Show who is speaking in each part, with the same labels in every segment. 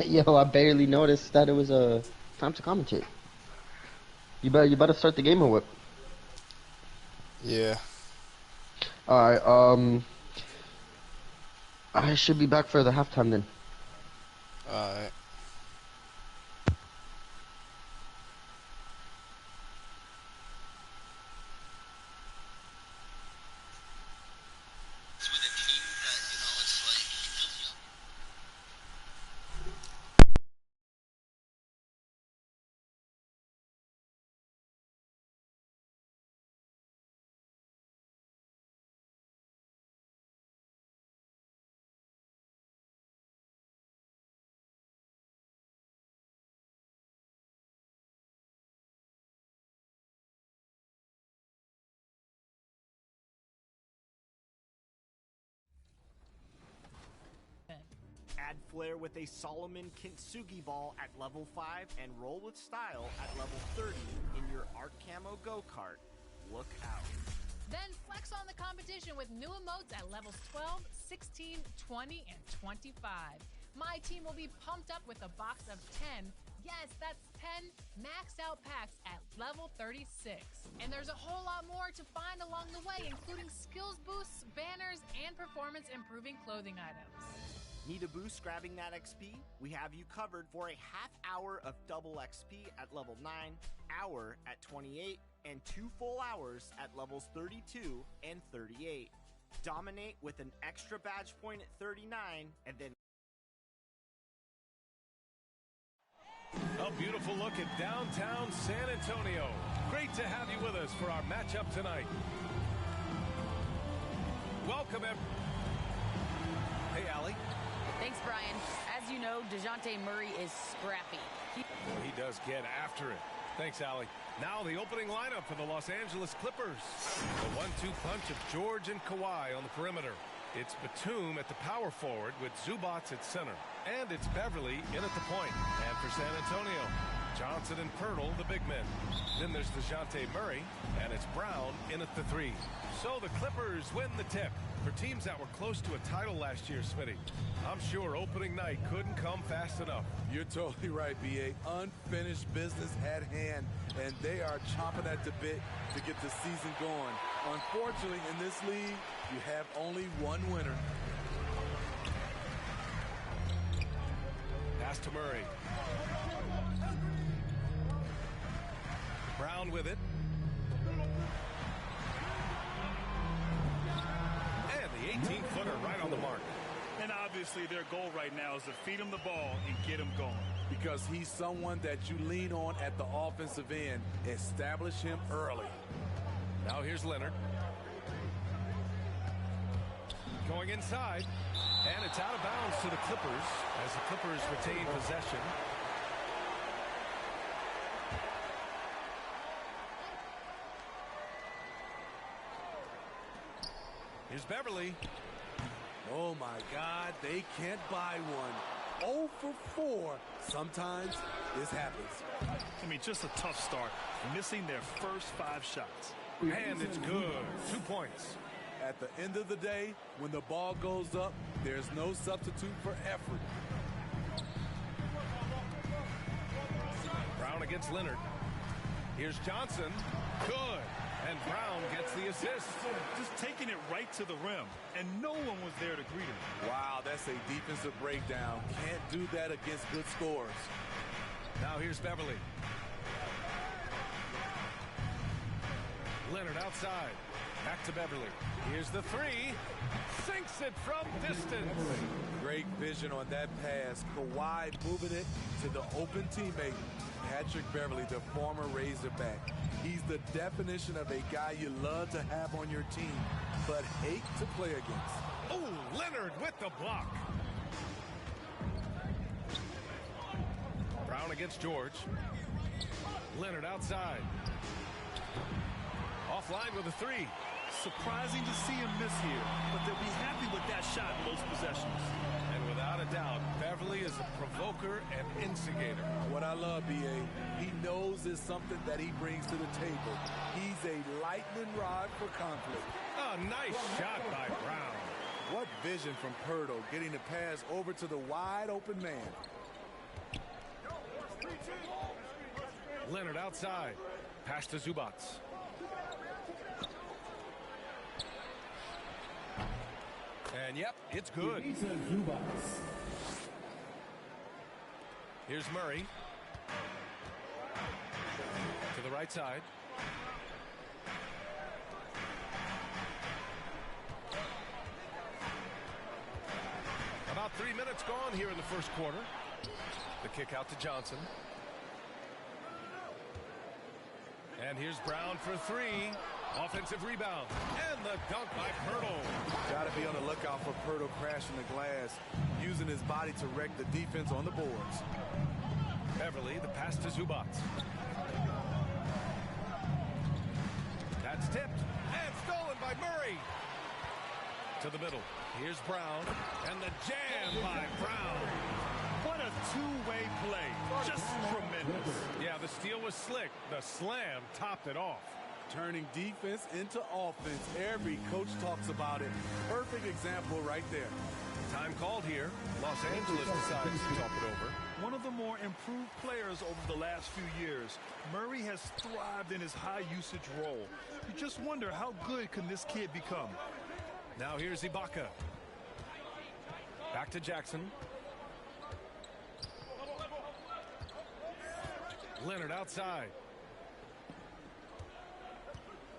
Speaker 1: Yo, I barely noticed that it was time to commentate. You better start the game or what?
Speaker 2: Yeah.
Speaker 1: All right. I should be back for the halftime then.
Speaker 2: Alright.
Speaker 3: Add flair with a Solomon Kintsugi ball at level 5 and roll with style at level 30 in your Art Camo go-kart. Look out.
Speaker 4: Then flex on the competition with new emotes at levels 12, 16, 20, and 25. My team will be pumped up with a box of 10. Yes, that's 10 maxed out packs at level 36. And there's a whole lot more to find along the way, including skills boosts, banners, and performance improving clothing items.
Speaker 3: Need a boost grabbing that XP? We have you covered for a half hour of double XP at level 9, hour at 28, and 2 full hours at levels 32 and 38. Dominate with an extra badge point at 39, and then
Speaker 5: a beautiful look at downtown San Antonio. Great to have you with us for our matchup tonight. Welcome, Hey, Allie.
Speaker 6: Thanks, Brian. As you know, DeJounte Murray is scrappy.
Speaker 5: He does get after it. Thanks, Allie. Now the opening lineup for the Los Angeles Clippers. The 1-2 punch of George and Kawhi on the perimeter. It's Batum at the power forward with Zubats at center. And it's Beverly in at the point. And for San Antonio, Johnson and Pirtle, the big men. Then there's DeJounte Murray, and it's Brown in at the 3. So the Clippers win the tip. For teams that were close to a title last year, Smitty, I'm sure opening night couldn't come fast enough.
Speaker 7: You're totally right, B.A. Unfinished business at hand, and they are chomping at the bit to get the season going. Unfortunately, in this league, you have only one winner.
Speaker 5: Pass to Murray. Brown with it. And the 18-footer right on the mark.
Speaker 8: And obviously their goal right now is to feed him the ball and get him going.
Speaker 7: Because he's someone that you lean on at the offensive end. Establish him early.
Speaker 5: Now here's Leonard. Going inside. And it's out of bounds to the Clippers as the Clippers retain possession. Here's Beverly.
Speaker 7: Oh, my God, they can't buy one. 0 for 4. Sometimes this happens.
Speaker 8: I mean, just a tough start. Missing their first 5 shots.
Speaker 5: And it's good. 2 points.
Speaker 7: At the end of the day, when the ball goes up, there's no substitute for effort.
Speaker 5: Brown against Leonard. Here's Johnson. Good. And Brown gets the assist.
Speaker 8: Just taking it right to the rim, and no one was there to greet him.
Speaker 7: Wow, that's a defensive breakdown. Can't do that against good scores.
Speaker 5: Now here's Beverly. Leonard outside. Back to Beverly. Here's the 3. Sinks it from distance.
Speaker 7: Great vision on that pass. Kawhi moving it to the open teammate, Patrick Beverly, the former Razorback. He's the definition of a guy you love to have on your team, but hate to play against.
Speaker 5: Oh, Leonard with the block. Brown against George. Leonard outside. Offline with a 3.
Speaker 8: Surprising to see him miss here, but they'll be happy with that shot in those possessions.
Speaker 5: And without a doubt, Beverly is a provoker and instigator.
Speaker 7: What I love, B.A., he knows it's something that he brings to the table. He's a lightning rod for conflict.
Speaker 5: A nice shot by Brown.
Speaker 7: What vision from Pirtle, getting the pass over to the wide open man.
Speaker 5: Leonard outside. Pass to Zubats. And yep, it's good. Here's Murray. To the right side. About 3 minutes gone here in the first quarter. The kick out to Johnson. And here's Brown for three. Offensive rebound. And the dunk by Pirtle.
Speaker 7: Got to be on the lookout for Pirtle crashing the glass, using his body to wreck the defense on the boards.
Speaker 5: Beverly, the pass to Zubats. That's tipped and stolen by Murray. To the middle. Here's Brown. And the jam by Brown.
Speaker 8: What a two-way play. Just tremendous.
Speaker 5: Yeah, the steal was slick. The slam topped it off.
Speaker 7: Turning defense into offense. Every coach talks about it. Perfect example right there.
Speaker 5: Time called here. Los Angeles decides to talk it over.
Speaker 8: One of the more improved players over the last few years, Murray has thrived in his high-usage role. You just wonder how good can this kid become.
Speaker 5: Now here's Ibaka. Back to Jackson. Leonard outside.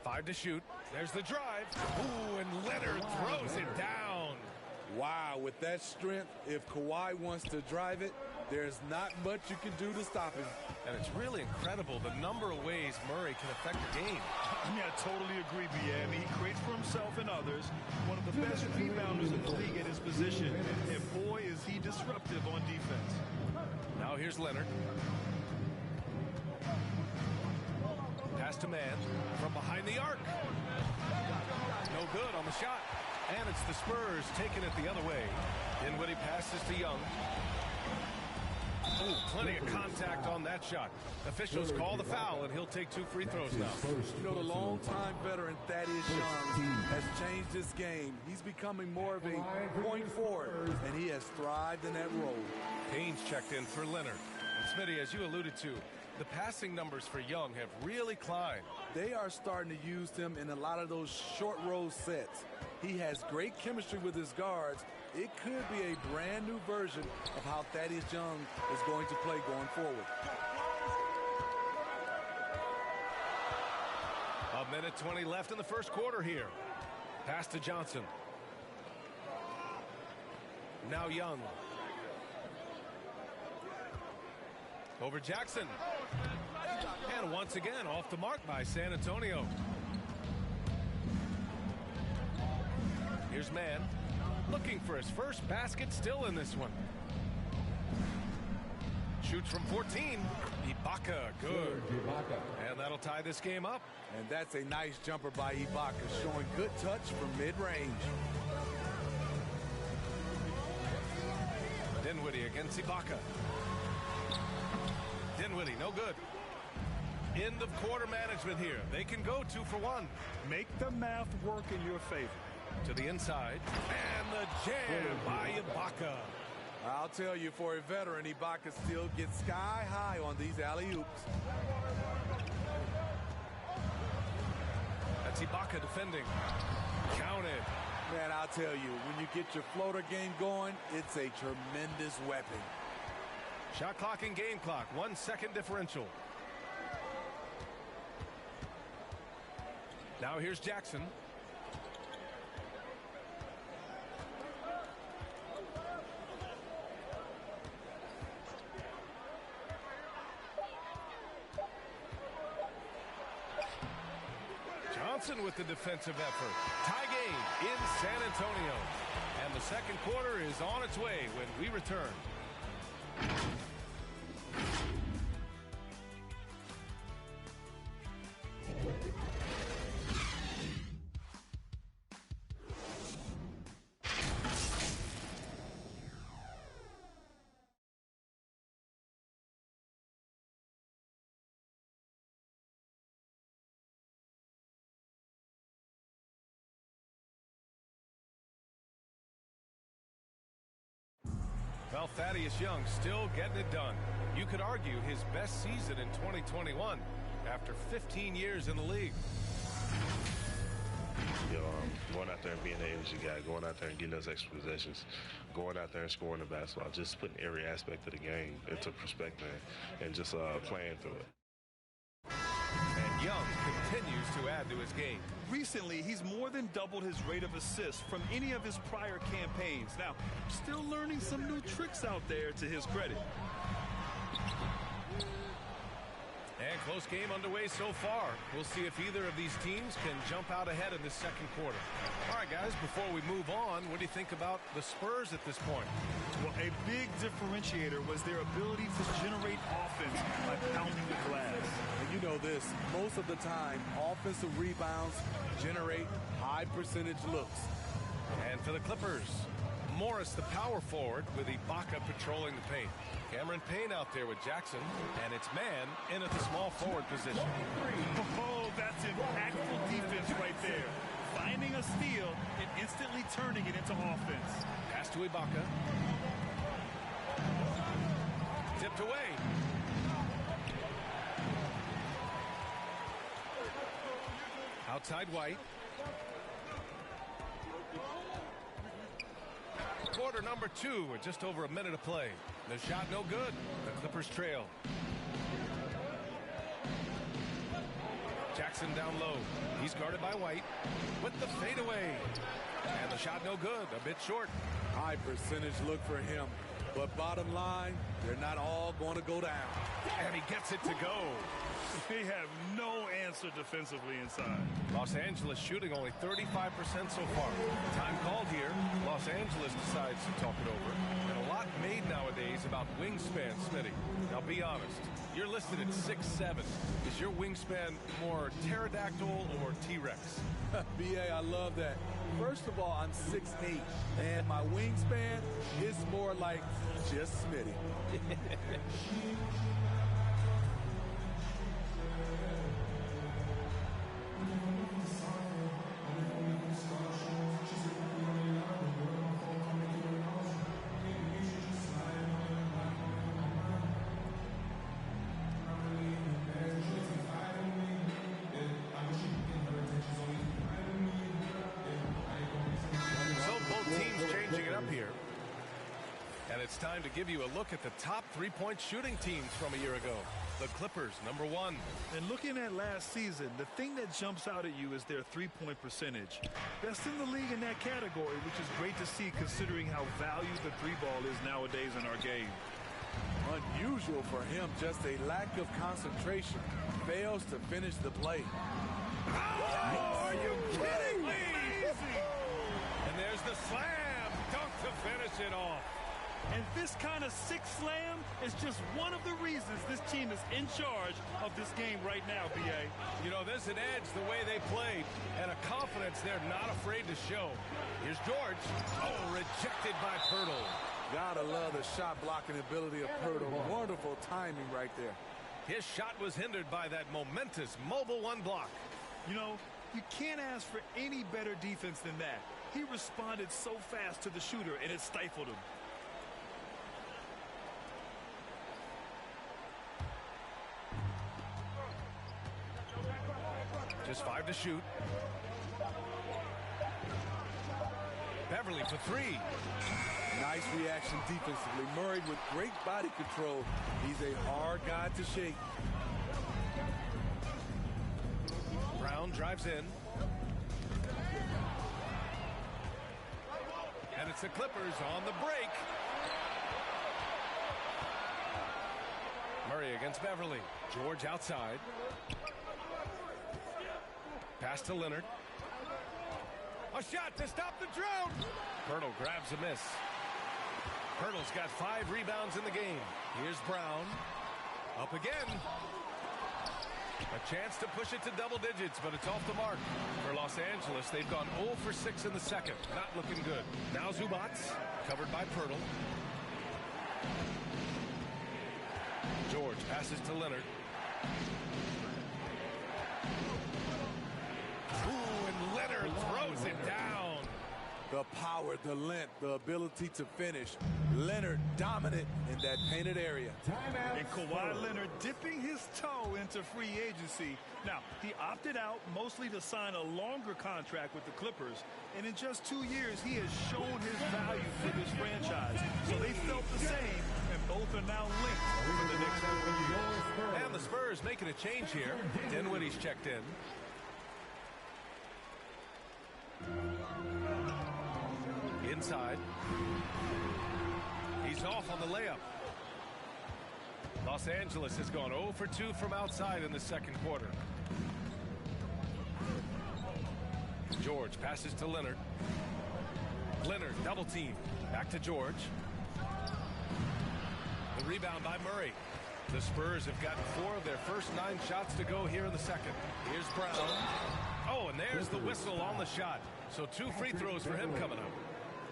Speaker 5: 5 to shoot. There's the drive. Ooh, and Leonard throws it down.
Speaker 7: Wow, with that strength, if Kawhi wants to drive it, there's not much you can do to stop him.
Speaker 5: And it's really incredible the number of ways Murray can affect the game.
Speaker 8: I mean, I totally agree, BM. He creates for himself and others. One of the best rebounders in the league at his position. And boy, is he disruptive on defense.
Speaker 5: Now here's Leonard. Pass to man from behind the arc. No good on the shot. And it's the Spurs taking it the other way. Dinwiddie passes to Young. Ooh, plenty of contact on that shot. Officials call the foul, and he'll take 2 free throws now.
Speaker 7: You know, the longtime veteran Thaddeus Young has changed this game. He's becoming more of a point forward, and he has thrived in that role.
Speaker 5: Payne's checked in for Leonard. And Smitty, as you alluded to, the passing numbers for Young have really climbed.
Speaker 7: They are starting to use him in a lot of those short roll sets. He has great chemistry with his guards. It could be a brand new version of how Thaddeus Young is going to play going forward.
Speaker 5: A minute 20 left in the first quarter here. Pass to Johnson. Now Young. Over Jackson. And once again off the mark by San Antonio. Here's Mann. Looking for his first basket still in this one. Shoots from 14. Ibaka, good. And that'll tie this game up.
Speaker 7: And that's a nice jumper by Ibaka, showing good touch from mid-range.
Speaker 5: Dinwiddie against Ibaka. Dinwiddie, no good. End of quarter management here. They can go 2 for 1.
Speaker 8: Make the math work in your favor.
Speaker 5: To the inside. And the jam by Ibaka.
Speaker 7: I'll tell you, for a veteran, Ibaka still gets sky high on these alley-oops.
Speaker 5: That's Ibaka defending. Counted.
Speaker 7: Man, I'll tell you, when you get your floater game going, it's a tremendous weapon.
Speaker 5: Shot clock and game clock. 1 second differential. Now here's Jackson. Johnson with the defensive effort. Tie game in San Antonio. And the second quarter is on its way when we return. Well, Thaddeus Young still getting it done. You could argue his best season in 2021 after 15 years in the league.
Speaker 9: Going out there and being the energy guy, going out there and getting those extra possessions, going out there and scoring the basketball, just putting every aspect of the game into perspective and just playing through it.
Speaker 5: And Young continues to add to his game.
Speaker 8: Recently, he's more than doubled his rate of assists from any of his prior campaigns. Now, still learning some new tricks out there to his credit.
Speaker 5: And close game underway so far. We'll see if either of these teams can jump out ahead in this second quarter. All right, guys, before we move on, what do you think about the Spurs at this point?
Speaker 8: Well, a big differentiator was their ability to generate offense by pounding the glass.
Speaker 7: And you know this, most of the time, offensive rebounds generate high percentage looks.
Speaker 5: And for the Clippers, Morris, the power forward, with Ibaka patrolling the paint. Cameron Payne out there with Jackson, and it's man in at the small forward position.
Speaker 8: Oh, that's impactful defense right there. Finding a steal and instantly turning it into offense.
Speaker 5: Pass to Ibaka. Tipped away. Outside White. Quarter number 2 with just over a minute of play. The shot no good. The Clippers trail. Jackson down low. He's guarded by White with the fadeaway. And the shot no good. A bit short.
Speaker 7: High percentage look for him. But bottom line, they're not all going to go down.
Speaker 5: And he gets it to go.
Speaker 8: They have no answer defensively inside.
Speaker 5: Los Angeles shooting only 35% so far. Time called here. Los Angeles decides to talk it over. And a lot made nowadays about wingspan, Smitty. Now be honest. You're listed at 6'7". Is your wingspan more pterodactyl or T-Rex?
Speaker 7: BA, I love that. First of all, I'm 6'8", and my wingspan is more like just Smitty.
Speaker 5: It's time to give you a look at the top three-point shooting teams from a year ago. The Clippers, number 1.
Speaker 8: And looking at last season, the thing that jumps out at you is their three-point percentage. Best in the league in that category, which is great to see considering how valued the three ball is nowadays in our game.
Speaker 7: Unusual for him, just a lack of concentration. Fails to finish the play.
Speaker 5: Oh, are you kidding me? And there's the slam dunk to finish it off.
Speaker 8: And this kind of sick slam is just one of the reasons this team is in charge of this game right now, B.A.
Speaker 5: You know, there's an edge the way they play and a confidence they're not afraid to show. Here's George. Oh, rejected by Pirtle.
Speaker 7: Gotta love the shot blocking ability of Pirtle. Wonderful timing right there.
Speaker 5: His shot was hindered by that momentous mobile one block.
Speaker 8: You know, you can't ask for any better defense than that. He responded so fast to the shooter, and it stifled him.
Speaker 5: Just 5 to shoot. Beverly for 3.
Speaker 7: Nice reaction defensively. Murray with great body control. He's a hard guy to shake.
Speaker 5: Brown drives in. And it's the Clippers on the break. Murray against Beverly. George outside. Pass to Leonard. A shot to stop the drought. Pirtle grabs a miss. Pirtle's got 5 rebounds in the game. Here's Brown. Up again. A chance to push it to double digits, but it's off the mark. For Los Angeles, they've gone 0 for 6 in the second. Not looking good. Now Zubac, covered by Pirtle. George passes to Leonard. Ooh, and Leonard throws it down.
Speaker 7: The power, the length, the ability to finish. Leonard dominant in that painted area.
Speaker 8: And Kawhi Leonard dipping his toe into free agency. Now, he opted out mostly to sign a longer contract with the Clippers. And in just 2 years, he has shown his value for this franchise. So they felt the same, and both are now linked for the next 4 years.
Speaker 5: And the Spurs making a change here. Dinwiddie's checked in. Inside. He's off on the layup. Los Angeles has gone 0 for 2 from outside in the second quarter. George passes to Leonard. Leonard double team. Back to George. The rebound by Murray. The Spurs have gotten 4 of their first 9 shots to go here in the second. Here's Brown. Oh, and there's the whistle on the shot. So 2 free throws for him coming up.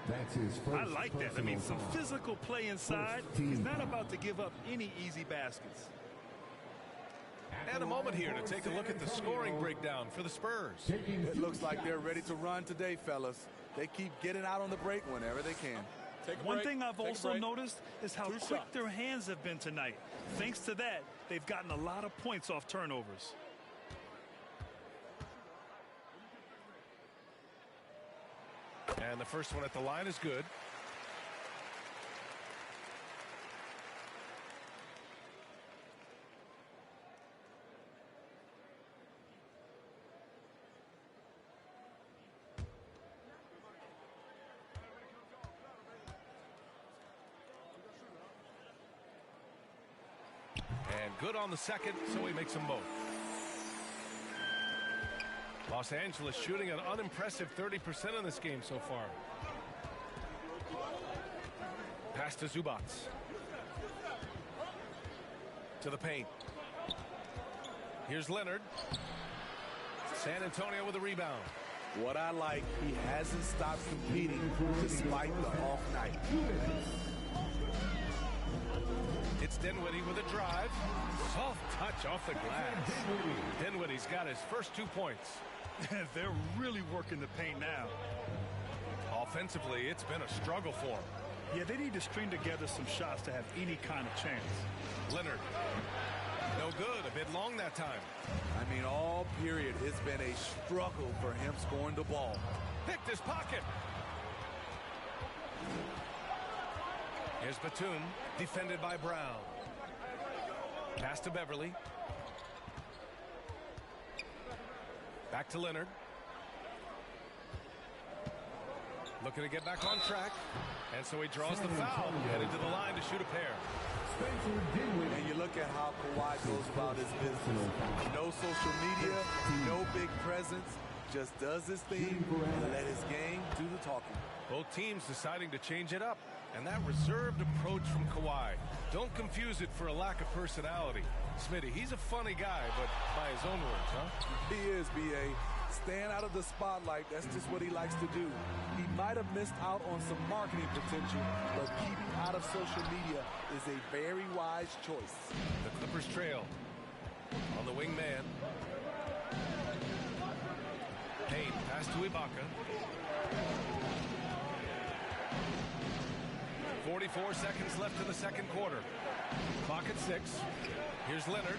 Speaker 10: That's his first.
Speaker 8: I like that. I mean, some physical play inside. He's not about to give up any easy baskets.
Speaker 5: And a moment here to take a look at the scoring breakdown for the Spurs.
Speaker 7: It looks like they're ready to run today, fellas. They keep getting out on the break whenever they can.
Speaker 8: One thing I've also noticed is how quick their hands have been tonight. Thanks to that, they've gotten a lot of points off turnovers.
Speaker 5: And the first one at the line is good. And good on the second, so he makes them both. Los Angeles shooting an unimpressive 30% in this game so far. Pass to Zubac. To the paint. Here's Leonard. San Antonio with a rebound.
Speaker 7: What I like, he hasn't stopped competing despite the off night.
Speaker 5: It's Dinwiddie with a drive. Soft touch off the glass. Dinwiddie's got his first 2 points.
Speaker 8: They're really working the paint now.
Speaker 5: Offensively, it's been a struggle for him.
Speaker 8: Yeah, they need to string together some shots to have any kind of chance.
Speaker 5: Leonard. No good. A bit long that time.
Speaker 7: I mean, all period, it's been a struggle for him scoring the ball.
Speaker 5: Picked his pocket. Here's Batum, defended by Brown. Pass to Beverly. Back to Leonard. Looking to get back on track. And so he draws the foul. Headed to the line to shoot a pair.
Speaker 7: And you look at how Kawhi goes about his business. No social media, no big presence. Just does his thing and let his game do the talking.
Speaker 5: Both teams deciding to change it up. And that reserved approach from Kawhi. Don't confuse it for a lack of personality. Smitty, he's a funny guy, but by his own words, huh?
Speaker 7: He is, B.A. Staying out of the spotlight, that's just what he likes to do. He might have missed out on some marketing potential, but keeping out of social media is a very wise choice.
Speaker 5: The Clippers trail on the wing man. Payne, pass to Ibaka. 44 seconds left in the second quarter. Clock at 6. Here's Leonard.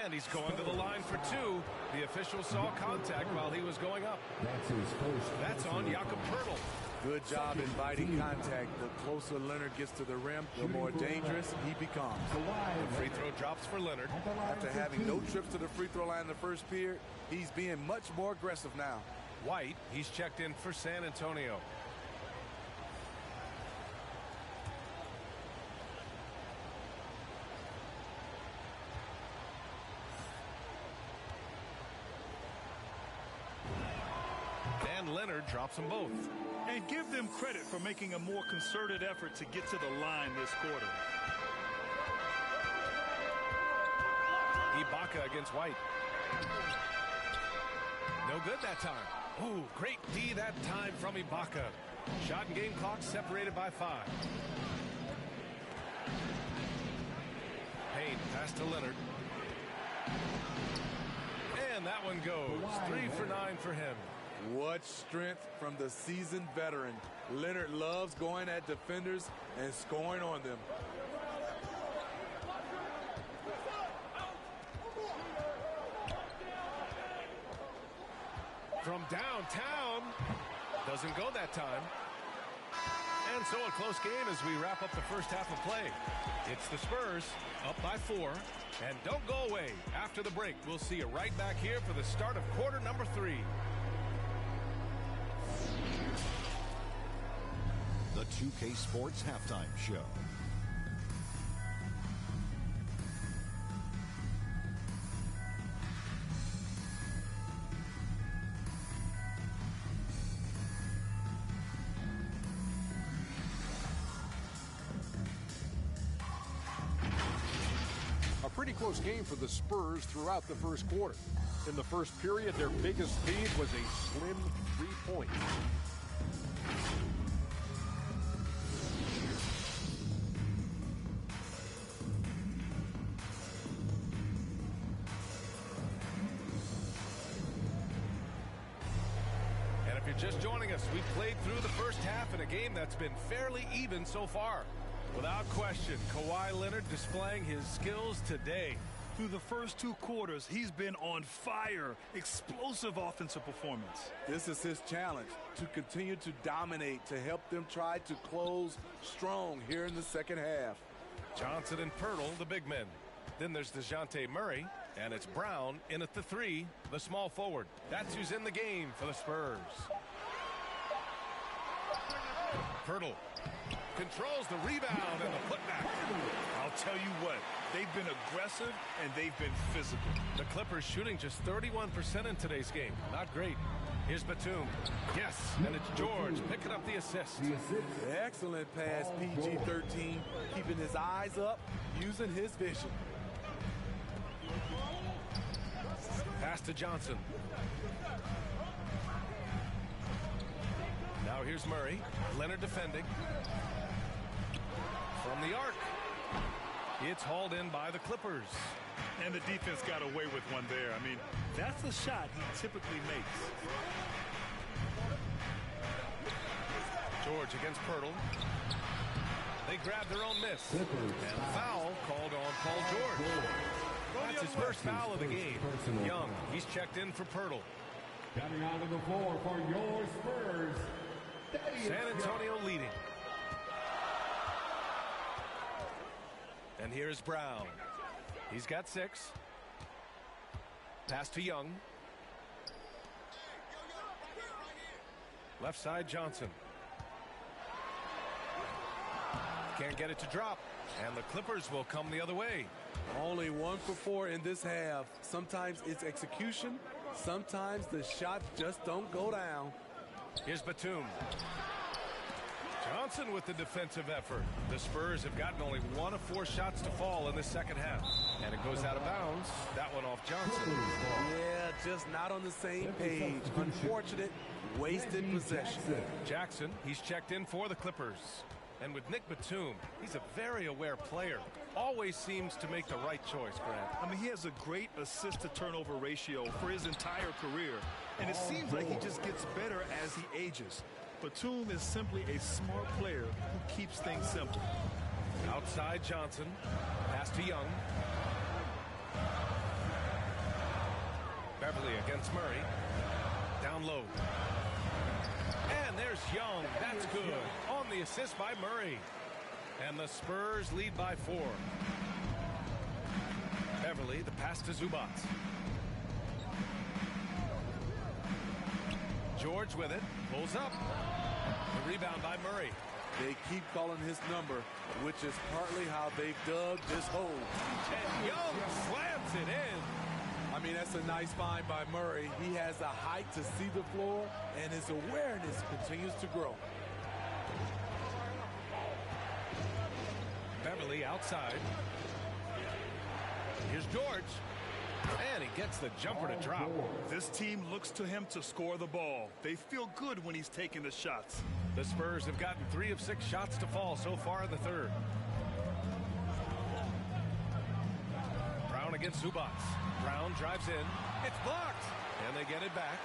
Speaker 5: And he's going to the line for 2. The official saw contact while he was going up.
Speaker 10: That's his first.
Speaker 5: That's on Jakob Poeltl.
Speaker 7: Good job inviting contact. The closer Leonard gets to the rim, the more dangerous he becomes.
Speaker 5: The free throw drops for Leonard.
Speaker 7: After having no trips to the free throw line in the first period, he's being much more aggressive now.
Speaker 5: White, he's checked in for San Antonio. And Leonard drops them both.
Speaker 8: And give them credit for making a more concerted effort to get to the line this quarter.
Speaker 5: Ibaka against White. No good that time. Ooh, great D that time from Ibaka. Shot and game clock separated by 5. Payne pass to Leonard. And that one goes. 3 for 9 for him.
Speaker 7: What strength from the seasoned veteran. Leonard loves going at defenders and scoring on them.
Speaker 5: From downtown, doesn't go that time. And so a close game as we wrap up the first half of play. It's the Spurs up by 4. And don't go away. After the break, we'll see you right back here for the start of quarter number 3.
Speaker 11: The 2K Sports Halftime Show.
Speaker 12: A pretty close game for the Spurs throughout the first quarter. In the first period, their biggest lead was a slim 3 points.
Speaker 5: And if you're just joining us, we've played through the first half in a game that's been fairly even so far. Without question, Kawhi Leonard displaying his skills today.
Speaker 8: Through the first 2 quarters, he's been on fire. Explosive offensive performance.
Speaker 7: This is his challenge, to continue to dominate, to help them try to close strong here in the second half.
Speaker 5: Johnson and Pirtle, the big men. Then there's DeJounte Murray, and it's Brown in at the 3, the small forward. That's who's in the game for the Spurs. Pirtle controls the rebound and the putback.
Speaker 8: I'll tell you what, they've been aggressive and they've been physical.
Speaker 5: The Clippers shooting just 31% in today's game. Not great. Here's Batum. Yes, and it's George picking up the assist.
Speaker 7: Excellent pass, PG-13, keeping his eyes up, using his vision.
Speaker 5: Pass to Johnson. Now here's Murray. Leonard defending. From the arc. It's hauled in by the Clippers.
Speaker 8: And the defense got away with one there. I mean, that's a shot he typically makes.
Speaker 5: George against Pirtle. They grab their own miss. And foul called on Paul George. That's his first foul of the game. Young, he's checked in for Pirtle.
Speaker 10: Coming out of the floor for your Spurs.
Speaker 5: San Antonio leading. And here's Brown. He's got 6. Pass to Young. Left side Johnson. Can't get it to drop. And the Clippers will come the other way.
Speaker 7: Only 1 for 4 in this half. Sometimes it's execution. Sometimes the shots just don't go down.
Speaker 5: Here's Batum. Johnson with the defensive effort. The Spurs have gotten only 1 of 4 shots to fall in the second half. And it goes out of bounds. That one off Johnson.
Speaker 7: Yeah, just not on the same page. Unfortunate, wasted possession.
Speaker 5: Jackson, he's checked in for the Clippers. And with Nick Batum, he's a very aware player. Always seems to make the right choice, Grant.
Speaker 8: I mean, he has a great assist-to-turnover ratio for his entire career. And it seems like he just gets better as he ages. Batum is simply a smart player who keeps things simple.
Speaker 5: Outside Johnson. Pass to Young. Beverly against Murray. Down low. And there's Young. That's good. On the assist by Murray. And the Spurs lead by 4. Beverly, the pass to Zubac. George with it. Pulls up. The rebound by Murray.
Speaker 7: They keep calling his number, which is partly how they've dug this hole.
Speaker 5: And Young slams it in.
Speaker 7: I mean, that's a nice find by Murray. He has the height to see the floor, and his awareness continues to grow.
Speaker 5: Beverly outside. Here's George. And he gets the jumper to drop.
Speaker 8: This team looks to him to score the ball. They feel good when he's taking the shots.
Speaker 5: The Spurs have gotten 3 of 6 shots to fall so far in the third. Brown against Zubac. Brown drives in. It's blocked. And they get it back.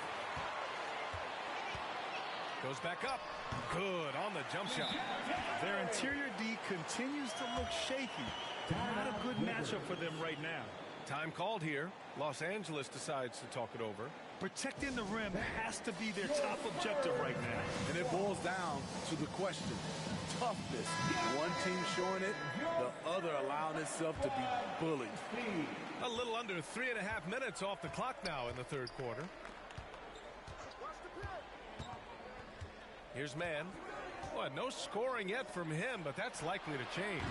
Speaker 5: Goes back up. Good on the jump shot.
Speaker 8: Their interior D continues to look shaky. Not a good matchup for them right now.
Speaker 5: Time called here. Los Angeles decides to talk it over.
Speaker 8: Protecting the rim has to be their top objective right now.
Speaker 7: And it boils down to the question. Toughness. One team showing it, the other allowing itself to be bullied.
Speaker 5: A little under 3.5 minutes off the clock now in the third quarter. Here's Mann. Well, no scoring yet from him, but that's likely to change.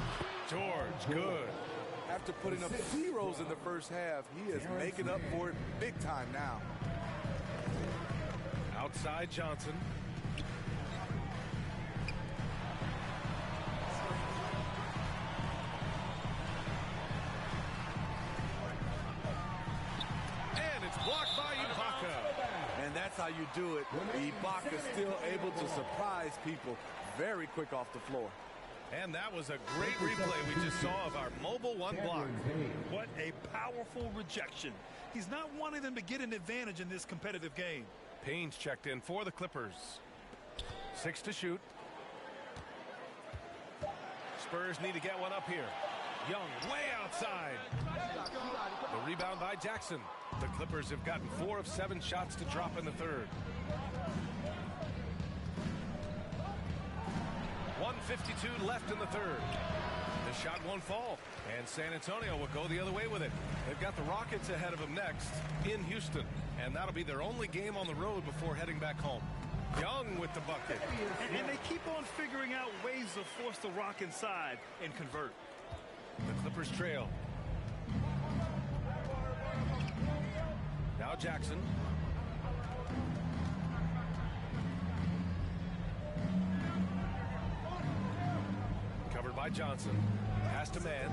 Speaker 5: George, good.
Speaker 7: After putting up zeros in the first half, he is making up for it big time now.
Speaker 5: Outside Johnson. And it's blocked by Ibaka.
Speaker 7: And that's how you do it. Ibaka still able to surprise people very quick off the floor.
Speaker 5: And that was a great replay we just saw of our mobile one block.
Speaker 8: What a powerful rejection. He's not wanting them to get an advantage in this competitive game.
Speaker 5: Payne's checked in for the Clippers. 6 to shoot. Spurs need to get one up here. Young way outside. The rebound by Jackson. The Clippers have gotten 4 of 7 shots to drop in the third. 1:52 left in the third. The shot won't fall, and San Antonio will go the other way with it. They've got the Rockets ahead of them next in Houston, and that'll be their only game on the road before heading back home. Young with the bucket.
Speaker 8: And they keep on figuring out ways to force the Rock inside and convert.
Speaker 5: The Clippers trail. Now Jackson. Covered by Johnson. Pass to Mann.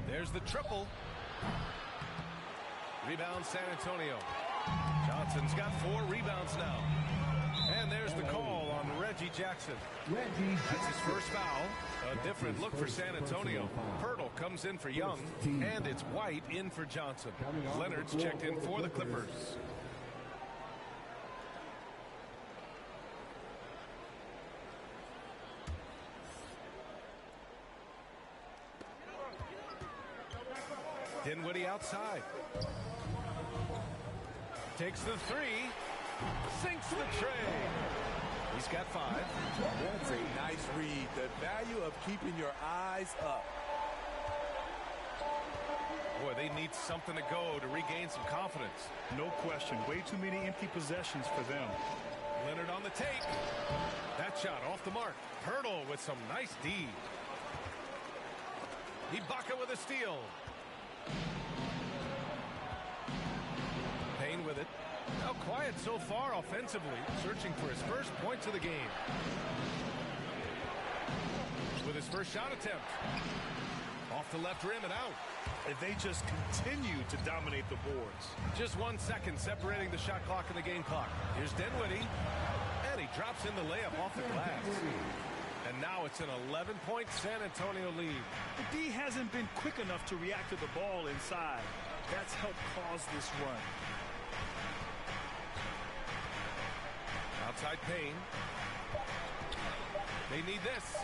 Speaker 5: There's the triple. Rebound San Antonio. Johnson's got 4 rebounds now. And there's the call on Reggie Jackson. That's his first foul. A different look for San Antonio. Pirtle comes in for Young, and it's White in for Johnson. Leonard's checked in for the Clippers. Dinwiddie outside. Takes the 3. Sinks the tray. He's got 5.
Speaker 7: That's a nice read. The value of keeping your eyes up.
Speaker 5: Boy, they need something to go to regain some confidence.
Speaker 8: No question. Way too many empty possessions for them.
Speaker 5: Leonard on the take. That shot off the mark. Pirtle with some nice D. Ibaka with a steal. Payne with it. Now quiet so far offensively, searching for his first points of the game. With his first shot attempt. Off the left rim and out.
Speaker 8: And they just continue to dominate the boards.
Speaker 5: Just 1 second separating the shot clock and the game clock. Here's Dinwiddie. And he drops in the layup off the glass. And now it's an 11-point San Antonio lead.
Speaker 8: The D hasn't been quick enough to react to the ball inside. That's helped cause this run.
Speaker 5: Outside Payne. They need this.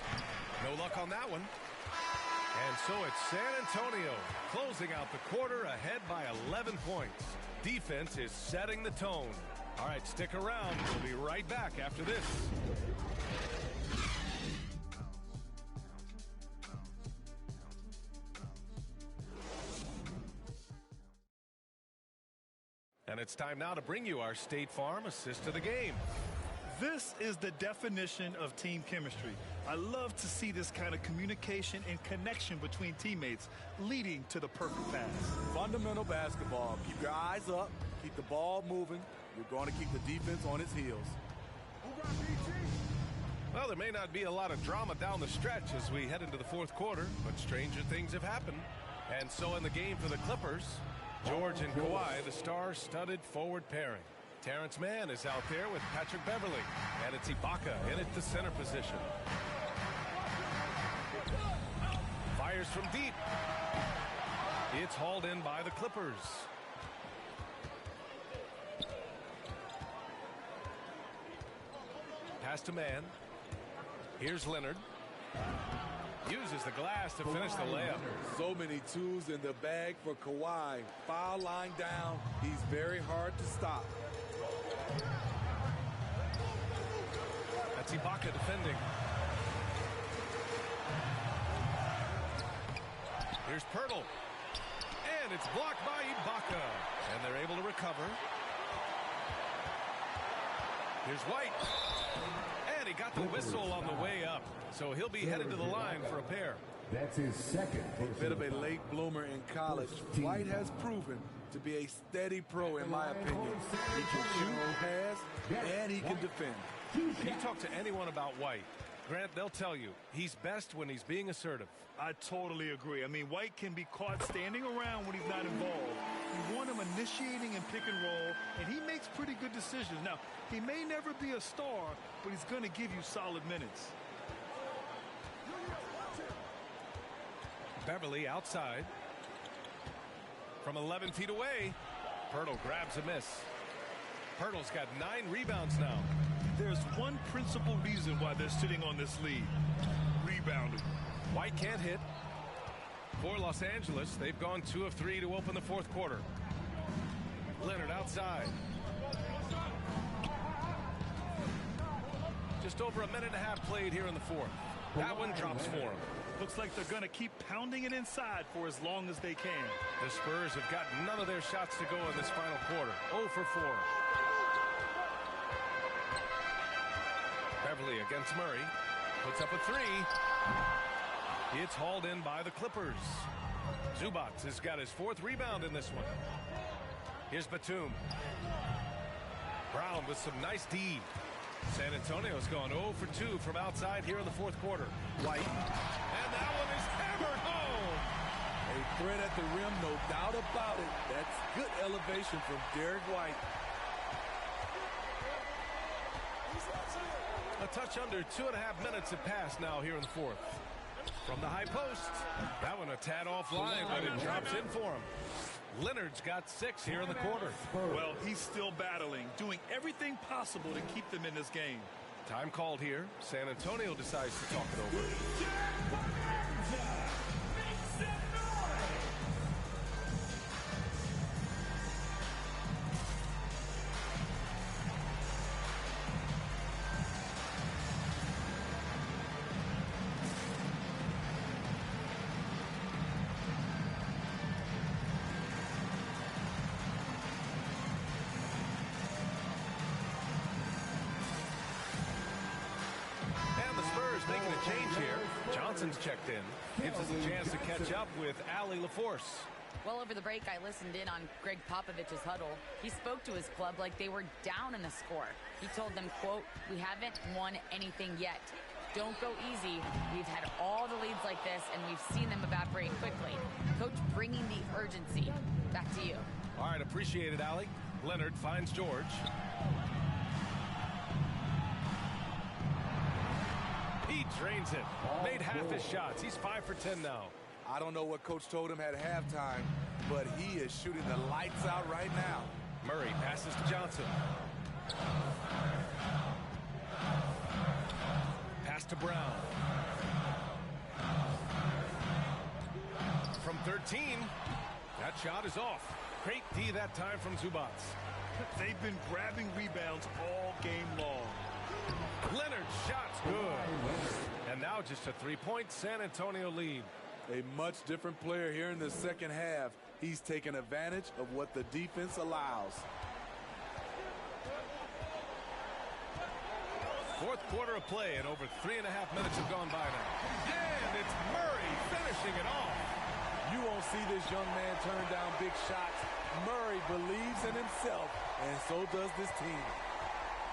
Speaker 5: No luck on that one. And so it's San Antonio closing out the quarter ahead by 11 points. Defense is setting the tone. All right, stick around. We'll be right back after this. And it's time now to bring you our State Farm assist of the game.
Speaker 8: This is the definition of team chemistry. I love to see this kind of communication and connection between teammates leading to the perfect pass.
Speaker 7: Fundamental basketball. Keep your eyes up. Keep the ball moving. You're going to keep the defense on its heels.
Speaker 5: Well, there may not be a lot of drama down the stretch as we head into the fourth quarter, but stranger things have happened. And so in the game for the Clippers, George and Kawhi, the star-studded forward pairing. Terrence Mann is out there with Patrick Beverly, and it's Ibaka in at the center position. Fires from deep. It's hauled in by the Clippers. Pass to man. Here's Leonard. Uses the glass to finish the layup.
Speaker 7: So many tools in the bag for Kawhi. Foul line down. He's very hard to stop.
Speaker 5: That's Ibaka defending. Here's Pirtle. And it's blocked by Ibaka. And they're able to recover. Here's White. And he got the whistle on the way up. So he'll be headed to the line for a pair.
Speaker 10: That's his second.
Speaker 7: A bit of a late bloomer in college. White has proven to be a steady pro, in my opinion. He can shoot, pass, and he can defend.
Speaker 5: If you talk to anyone about White, Grant, they'll tell you he's best when he's being assertive.
Speaker 8: I totally agree. I mean, White can be caught standing around when he's not involved. You want him initiating and pick and roll, and he makes pretty good decisions. Now, he may never be a star, but he's going to give you solid minutes.
Speaker 5: Beverly outside. From 11 feet away, Pirtle grabs a miss. Pirtle's got 9 rebounds now.
Speaker 8: There's one principal reason why they're sitting on this lead. Rebounding.
Speaker 5: White can't hit. For Los Angeles, they've gone 2 of 3 to open the fourth quarter. Leonard outside. Just over a minute and a half played here in the fourth. That one drops for him.
Speaker 8: Looks like they're going to keep pounding it inside for as long as they can.
Speaker 5: The Spurs have got none of their shots to go in this final quarter. 0 for 4. Beverly against Murray. Puts up a 3. It's hauled in by the Clippers. Zubac has got his 4th rebound in this one. Here's Batum. Brown with some nice D. San Antonio's gone 0 for 2 from outside here in the fourth quarter. White. And that one is hammered home.
Speaker 7: A threat at the rim, no doubt about it. That's good elevation from Derek White.
Speaker 5: A touch under 2.5 minutes have passed now here in the fourth. From the high post. That one a tad offline, but it drops in for him. Leonard's got 6 here in the quarter.
Speaker 8: Well, he's still battling, doing everything possible to keep them in this game.
Speaker 5: Time called here. San Antonio decides to talk it over. Making a change here. Johnson's checked in. Gives us a chance to catch up with Allie LaForce.
Speaker 6: Well, over the break, I listened in on Greg Popovich's huddle. He spoke to his club like they were down in the score. He told them, quote, "We haven't won anything yet. Don't go easy. We've had all the leads like this, and we've seen them evaporate quickly." Coach bringing the urgency. Back to you.
Speaker 5: All right, appreciate it, Allie. Leonard finds George. He drains it. Made half his shots. He's 5 for 10 now.
Speaker 7: I don't know what Coach told him at halftime, but he is shooting the lights out right now.
Speaker 5: Murray passes to Johnson. Pass to Brown. From 13, that shot is off. Great D that time from Zubac.
Speaker 8: They've been grabbing rebounds all game long.
Speaker 5: Leonard's shot's good. And now just a 3-point San Antonio lead.
Speaker 7: A much different player here in the second half. He's taken advantage of what the defense allows.
Speaker 5: Fourth quarter of play, and over 3.5 minutes have gone by now. And it's Murray finishing it off.
Speaker 7: You won't see this young man turn down big shots. Murray believes in himself, and so does this team.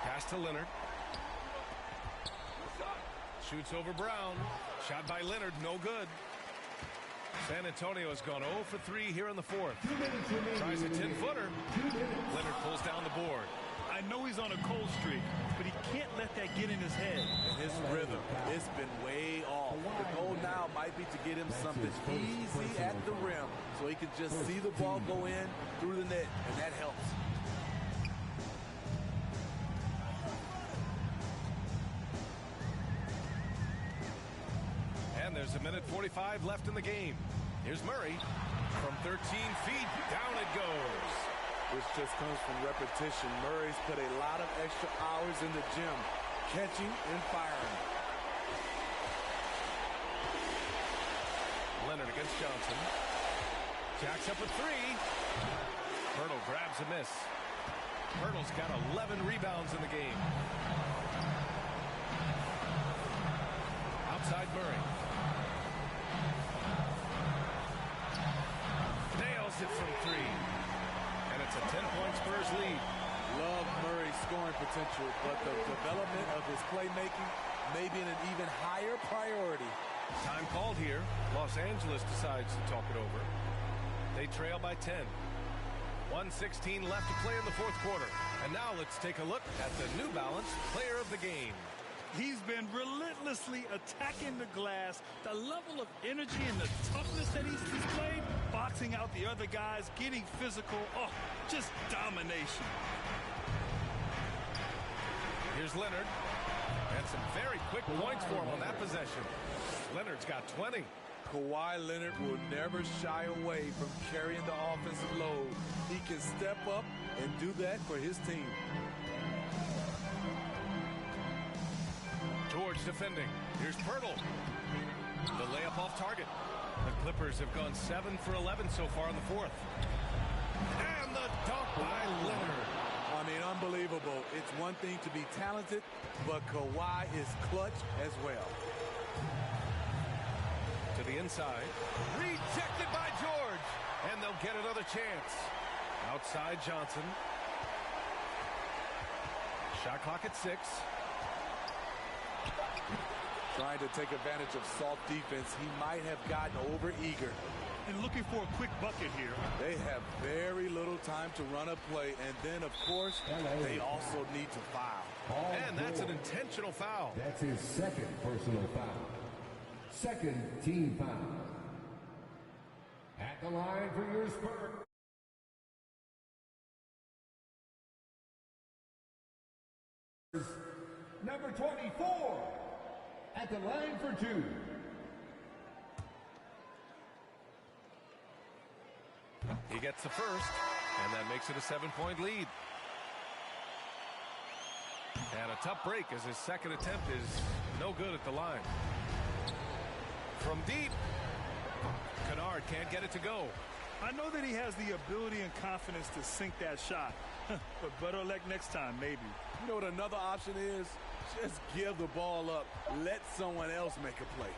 Speaker 5: Pass to Leonard. Shoots over Brown. Shot by Leonard, no good. San Antonio has gone 0 for 3 here in the fourth. Tries a 10-footer. Leonard pulls down the board.
Speaker 8: I know he's on a cold streak, but he can't let that get in his head.
Speaker 7: And his rhythm, it's been way off. The goal now might be to get him something easy at the rim so he can just see the ball go in through the net, and that helps.
Speaker 5: There's a minute 45 left in the game. Here's Murray. From 13 feet, down it goes.
Speaker 7: This just comes from repetition. Murray's put a lot of extra hours in the gym, catching and firing.
Speaker 5: Leonard against Johnson. Jacks up a three. Hurdle grabs a miss. Hurdle's got 11 rebounds in the game. Outside Murray. Nails it from three. And it's a 10-point Spurs lead.
Speaker 7: Love Murray's scoring potential, but the development of his playmaking may be an even higher priority.
Speaker 5: Time called here. Los Angeles decides to talk it over. They trail by 10. 1:16 left to play in the fourth quarter. And now let's take a look at the New Balance player of the game.
Speaker 8: He's been relentlessly attacking the glass. The level of energy and the toughness that he's displayed, boxing out the other guys, getting physical. Oh, just domination.
Speaker 5: Here's Leonard. And some very quick points for him on that possession. Leonard's got 20.
Speaker 7: Kawhi Leonard will never shy away from carrying the offensive load. He can step up and do that for his team.
Speaker 5: George defending. Here's Pirtle. The layup off target. The Clippers have gone 7 for 11 so far in the fourth. And the dunk by Leonard.
Speaker 7: I mean, unbelievable. It's one thing to be talented, but Kawhi is clutch as well.
Speaker 5: To the inside. Rejected by George. And they'll get another chance. Outside Johnson. Shot clock at 6.
Speaker 7: Trying to take advantage of soft defense. He might have gotten over-eager.
Speaker 8: And looking for a quick bucket here.
Speaker 7: They have very little time to run a play. And then, of course, they also need to foul.
Speaker 5: And that's an intentional foul.
Speaker 10: That's his second personal foul. Second team foul. At the line for your Spurs. Number 24. At the line for 2.
Speaker 5: He gets the first, and that makes it a 7-point lead. And a tough break as his second attempt is no good at the line. From deep, Kennard can't get it to go.
Speaker 8: I know that he has the ability and confidence to sink that shot. But better luck next time, maybe.
Speaker 7: You know what another option is? Just give the ball up. Let someone else make a play.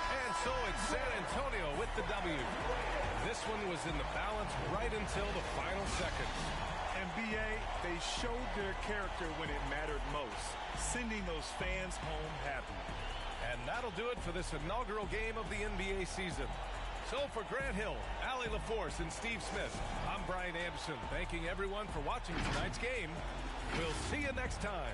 Speaker 5: And so it's San Antonio with the W. This one was in the balance right until the final seconds.
Speaker 8: And BA, they showed their character when it mattered most, sending those fans home happy.
Speaker 5: And that'll do it for this inaugural game of the NBA season. So for Grant Hill, Allie LaForce, and Steve Smith, I'm Brian Anderson, thanking everyone for watching tonight's game. We'll see you next time.